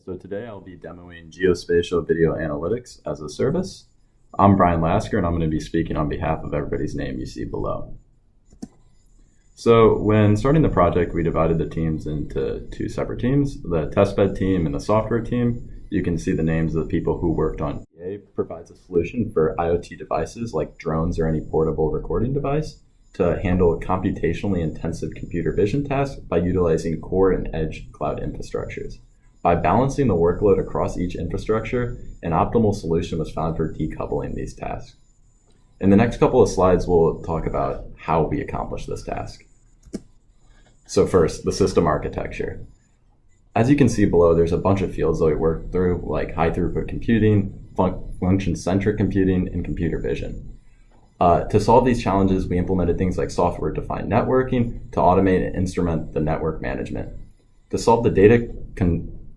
So today I'll be demoing Geospatial Video Analytics as a service. I'm Brian Lasker, and I'm going to be speaking on behalf of everybody's name you see below. So when starting the project, we divided the teams into two separate teams, the testbed team and the software team. You can see the names of the people who worked on it. It provides a solution for IoT devices like drones or any portable recording device to handle computationally intensive computer vision tasks by utilizing core and edge cloud infrastructures. By balancing the workload across each infrastructure, an optimal solution was found for decoupling these tasks. In the next couple of slides, we'll talk about how we accomplish this task. So first, the system architecture. As you can see below, there's a bunch of fields that we worked through, like high throughput computing, function-centric computing, and computer vision. To solve these challenges, we implemented things like software-defined networking to automate and instrument the network management. To solve the data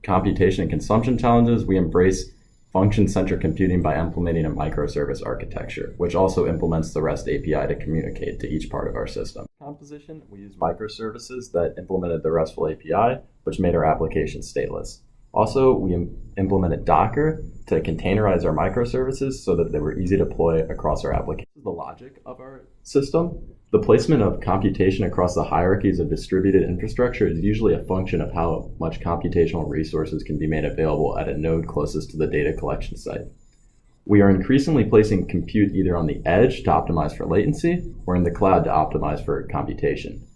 computation and consumption challenges, we embrace function-centric computing by implementing a microservice architecture, which also implements the REST API to communicate to each part of our system. Composition, we used microservices that implemented the RESTful API, which made our application stateless. Also, we implemented Docker to containerize our microservices so that they were easy to deploy across our application. The logic of our system, the placement of computation across the hierarchies of distributed infrastructure is usually a function of how much computational resources can be made available at a node closest to the data collection site. We are increasingly placing compute either on the edge to optimize for latency or in the cloud to optimize for computation.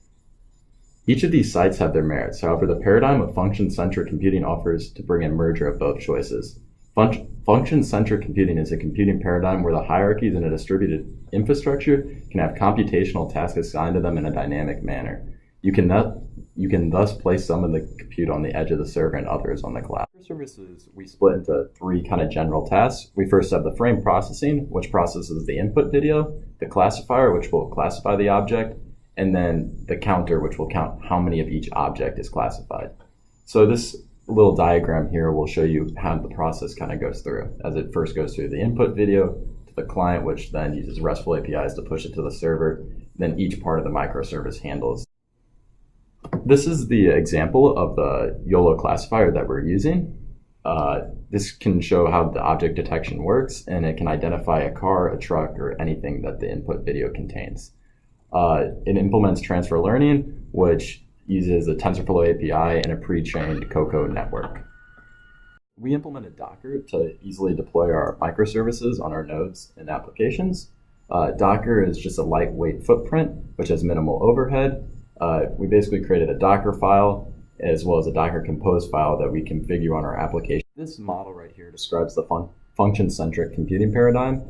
Each of these sites have their merits. However, the paradigm of function-centric computing offers to bring a merger of both choices. Function-centric computing is a computing paradigm where the hierarchies in a distributed infrastructure can have computational tasks assigned to them in a dynamic manner. You can thus place some of the compute on the edge of the server and others on the cloud. For services, we split into three kind of general tasks. We first have the frame processing, which processes the input video, the classifier, which will classify the object, and then the counter, which will count how many of each object is classified. So this little diagram here will show you how the process kind of goes through, as it first goes through the input video to the client, which then uses RESTful APIs to push it to the server. Then each part of the microservice handles. This is the example of the YOLO classifier that we're using. This can show how the object detection works, and it can identify a car, a truck, or anything that the input video contains. It implements transfer learning, which uses a TensorFlow API and a pre-trained COCO network. We implemented Docker to easily deploy our microservices on our nodes and applications. Docker is just a lightweight footprint, which has minimal overhead. We basically created a Docker file as well as a Docker compose file that we configure on our application. This model right here describes the function-centric computing paradigm.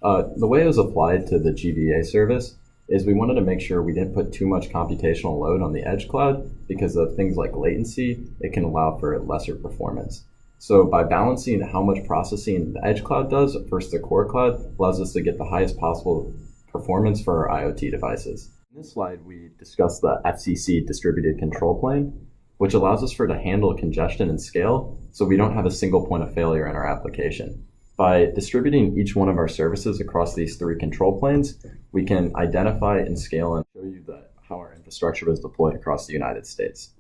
The way it was applied to the GVA service is we wanted to make sure we didn't put too much computational load on the edge cloud because of things like latency. It can allow for lesser performance. So by balancing how much processing the edge cloud does versus the core cloud allows us to get the highest possible performance for our IoT devices. In this slide, we discuss the FCC distributed control plane, which allows us to handle congestion and scale so we don't have a single point of failure in our application. By distributing each one of our services across these three control planes, we can identify and scale and show you how our infrastructure was deployed across the United States.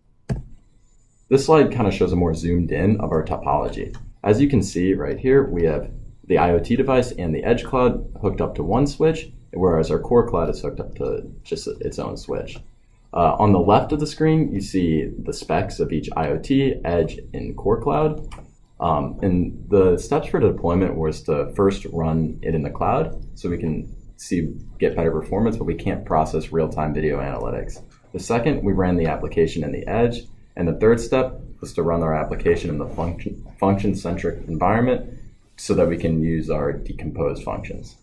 This slide kind of shows a more zoomed in of our topology. As you can see right here, we have the IoT device and the edge cloud hooked up to one switch, whereas our core cloud is hooked up to just its own switch. On the left of the screen, you see the specs of each IoT, edge, and core cloud. And the steps for deployment was to first run it in the cloud so we can get better performance, but we can't process real-time video analytics. The second, we ran the application in the edge. And the third step was to run our application in the function-centric environment so that we can use our decomposed functions.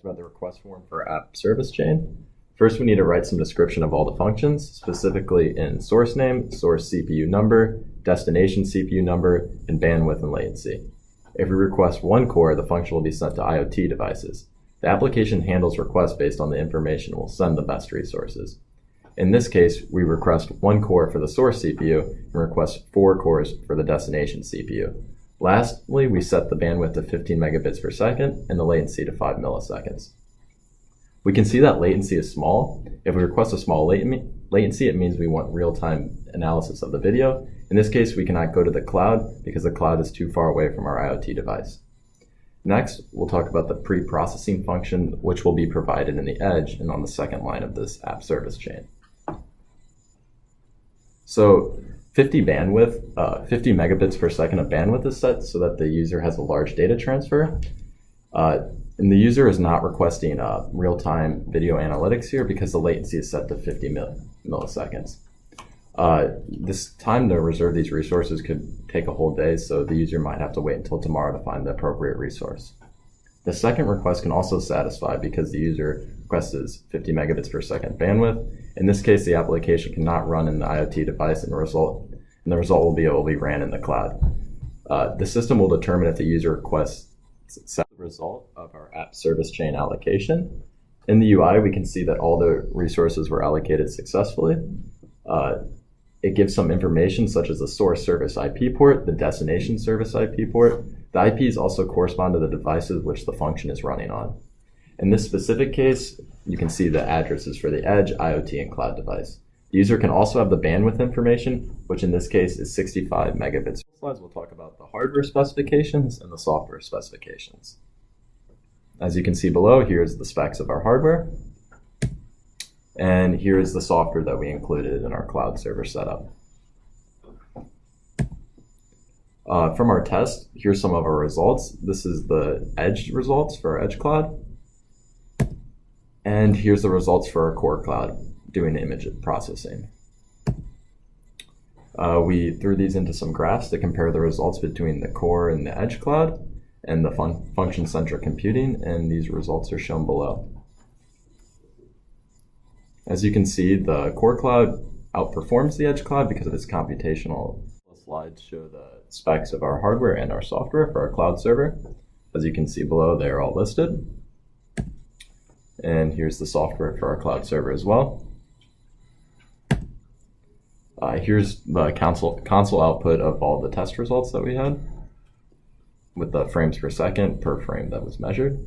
About the request form for app service chain. First, we need to write some description of all the functions, specifically in source name, source CPU number, destination CPU number, and bandwidth and latency. If we request one core, the function will be sent to IoT devices. The application handles requests based on the information and will send the best resources. In this case, we request one core for the source CPU and request 4 cores for the destination CPU. Lastly, we set the bandwidth to 15 megabits per second and the latency to 5 milliseconds. We can see that latency is small. If we request a small latency, it means we want real-time analysis of the video. In this case, we cannot go to the cloud because the cloud is too far away from our IoT device. Next, we'll talk about the pre-processing function, which will be provided in the edge and on the second line of this app service chain. So 50 megabits per second of bandwidth is set so that the user has a large data transfer. And the user is not requesting real-time video analytics here because the latency is set to 50 milliseconds. This time to reserve these resources could take a whole day, so the user might have to wait until tomorrow to find the appropriate resource. The second request can also satisfy because the user requests 50 megabits per second bandwidth. In this case, the application cannot run in the IoT device, and the result will be ran in the cloud. The system will determine if the user requests the result of our app service chain allocation. In the UI, we can see that all the resources were allocated successfully. It gives some information such as the source service IP port, the destination service IP port. The IPs also correspond to the devices which the function is running on. In this specific case, you can see the addresses for the edge, IoT, and cloud device. The user can also have the bandwidth information, which in this case is 65 megabits. In slides, we'll talk about the hardware specifications and the software specifications. As you can see below, here's the specs of our hardware. And here is the software that we included in our cloud server setup. From our test, here's some of our results. This is the edge results for our edge cloud. And here's the results for our core cloud doing image processing. We threw these into some graphs to compare the results between the core and the edge cloud and the function-centric computing, and these results are shown below. As you can see, the core cloud outperforms the edge cloud because of its computational. The slides show the specs of our hardware and our software for our cloud server. As you can see below, they are all listed. And here's the software for our cloud server as well. Here's the console output of all the test results that we had with the frames per second per frame that was measured.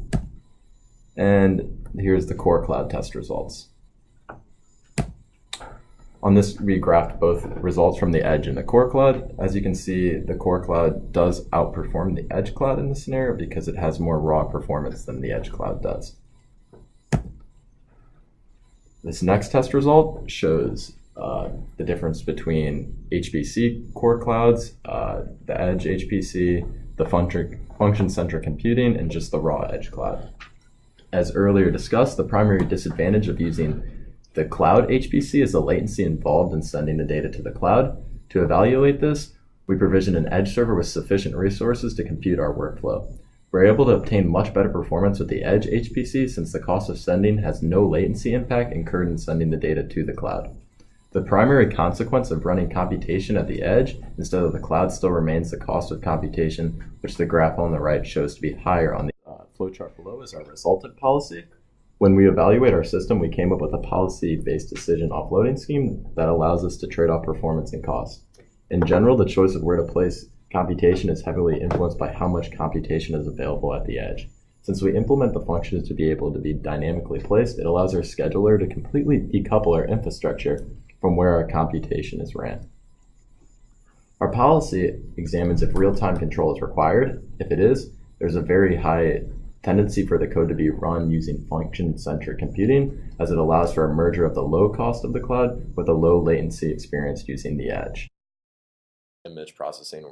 And here's the core cloud test results. On this, we graphed both results from the edge and the core cloud. As you can see, the core cloud does outperform the edge cloud in this scenario because it has more raw performance than the edge cloud does. This next test result shows the difference between HPC core clouds, the edge HPC, the function-centric computing, and just the raw edge cloud. As earlier discussed, the primary disadvantage of using the cloud HPC is the latency involved in sending the data to the cloud. To evaluate this, we provisioned an edge server with sufficient resources to compute our workflow. We're able to obtain much better performance with the edge HPC since the cost of sending has no latency impact incurred in sending the data to the cloud. The primary consequence of running computation at the edge instead of the cloud still remains the cost of computation, which the graph on the right shows to be higher. On the flowchart below is our resultant policy. When we evaluate our system, we came up with a policy-based decision offloading scheme that allows us to trade off performance and cost. In general, the choice of where to place computation is heavily influenced by how much computation is available at the edge. Since we implement the functions to be able to be dynamically placed, it allows our scheduler to completely decouple our infrastructure from where our computation is ran. Our policy examines if real-time control is required. If it is, there's a very high tendency for the code to be run using function-centric computing, as it allows for a merger of the low cost of the cloud with a low latency experienced using the edge. Image processing